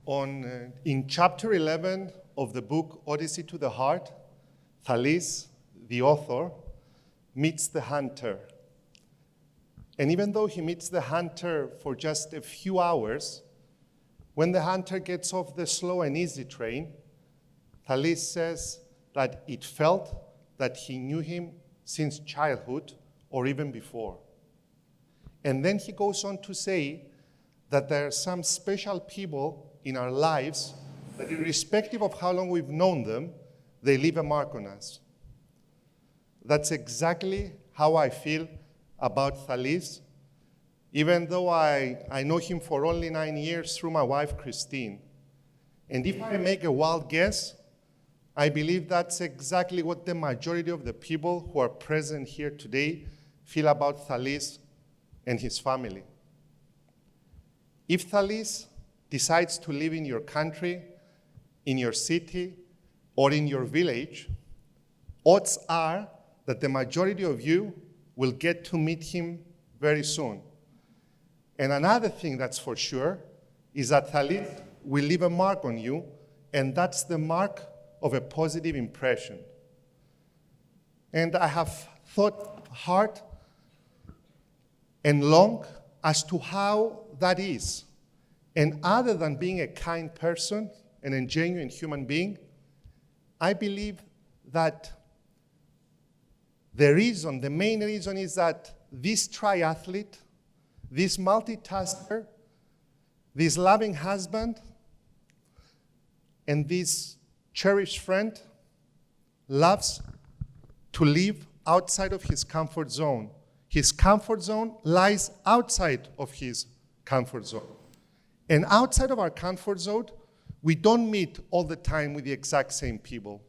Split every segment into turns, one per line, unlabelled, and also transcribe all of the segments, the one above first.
In chapter 11 of the book Odyssey to the Heart, Thales, the author, meets the hunter. And even though he meets the hunter for just a few hours, when the hunter gets off the slow and easy train, Thales says that it felt that he knew him since childhood or even before. And then he goes on to say that there are some special people in our lives that, irrespective of how long we've known them, they leave a mark on us. That's exactly how I feel about Thales, even though I know him for only 9 years through my wife, Christine. And if I make a wild guess, I believe that's exactly what the majority of the people who are present here today feel about Thales and his family. If Thales decides to live in your country, in your city, or in your village, odds are that the majority of you will get to meet him very soon. And another thing that's for sure is that Thales will leave a mark on you, and that's the mark of a positive impression. And I have thought hard and long as to how that is. And other than being a kind person and a genuine human being, I believe that the main reason is that this triathlete, this multitasker, this loving husband, and this cherished friend loves to live outside of his comfort zone. His comfort zone lies outside of his comfort zone. And outside of our comfort zone, we don't meet all the time with the exact same people.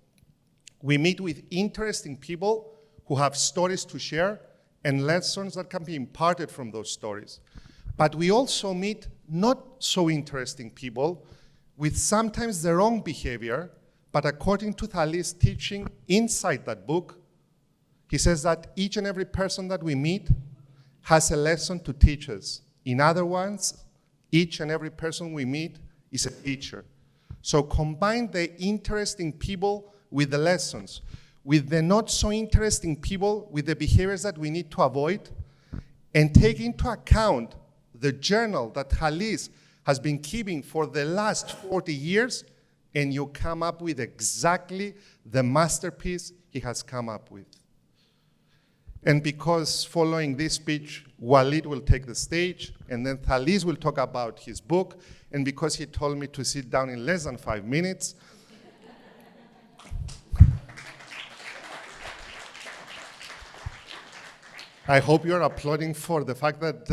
We meet with interesting people who have stories to share and lessons that can be imparted from those stories. But we also meet not so interesting people with sometimes the wrong behavior, but according to Thales' teaching inside that book, he says that each and every person that we meet has a lesson to teach us. In other words, each and every person we meet is a teacher. So combine the interesting people with the lessons, with the not so interesting people with the behaviors that we need to avoid, and take into account the journal that Thales has been keeping for the last 40 years, and you come up with exactly the masterpiece he has come up with. And because following this speech, Walid will take the stage, and then Thales will talk about his book, and because he told me to sit down in less than 5 minutes, I hope you're applauding for the fact that,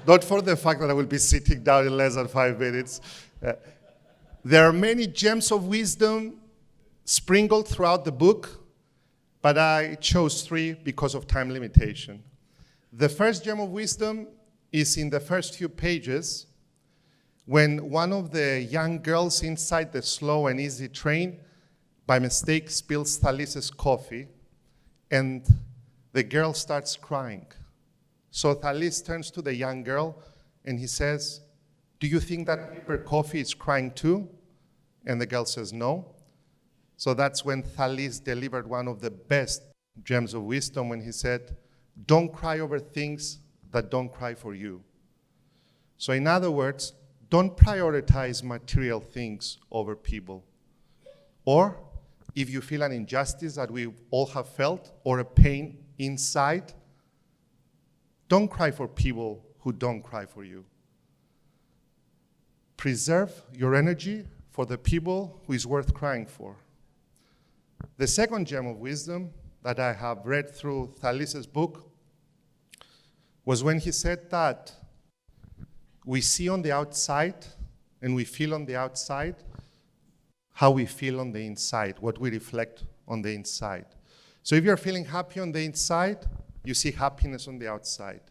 not for the fact that I will be sitting down in less than 5 minutes. There are many gems of wisdom sprinkled throughout the book, but I chose 3 because of time limitation. The first gem of wisdom is in the first few pages, when one of the young girls inside the slow and easy train by mistake spills Thales' coffee, and the girl starts crying. So Thales turns to the young girl and he says, "Do you think that paper coffee is crying too?" And the girl says, "No." So that's when Thales delivered one of the best gems of wisdom when he said, "Don't cry over things that don't cry for you." So in other words, don't prioritize material things over people. Or if you feel an injustice that we all have felt or a pain inside, don't cry for people who don't cry for you. Preserve your energy for the people who is worth crying for. The second gem of wisdom that I have read through Thales' book was when he said that we see on the outside and we feel on the outside how we feel on the inside, what we reflect on the inside. So if you're feeling happy on the inside, you see happiness on the outside.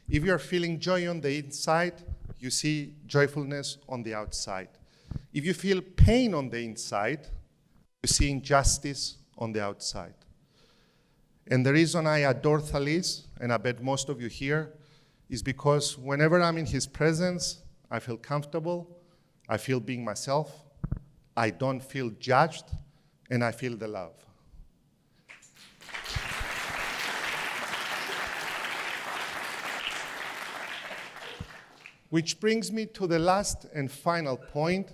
If you're feeling joy on the inside, you see joyfulness on the outside. If you feel pain on the inside, you see injustice on the outside. And the reason I adore Thales, and I bet most of you here, is because whenever I'm in his presence, I feel comfortable, I feel being myself, I don't feel judged, and I feel the love. Which brings me to the last and final point,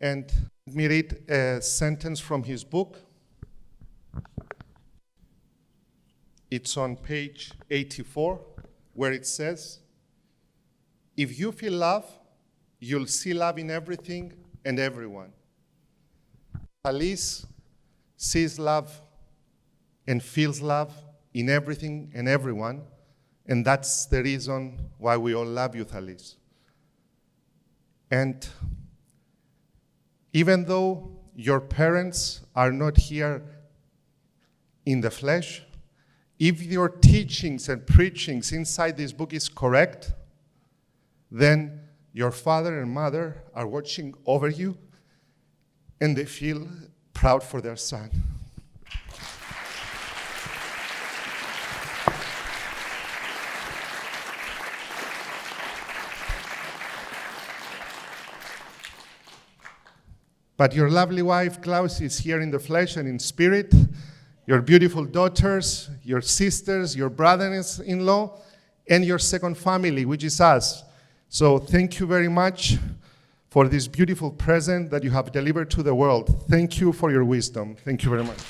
and let me read a sentence from his book. It's on page 84, where it says, "If you feel love, you'll see love in everything and everyone." Thales sees love and feels love in everything and everyone, and that's the reason why we all love you, Thales. And even though your parents are not here in the flesh, if your teachings and preachings inside this book is correct, then your father and mother are watching over you, and they feel proud for their son. But your lovely wife, Klaus, is here in the flesh and in spirit. Your beautiful daughters, your sisters, your brothers-in-law, and your second family, which is us. So thank you very much for this beautiful present that you have delivered to the world. Thank you for your wisdom. Thank you very much.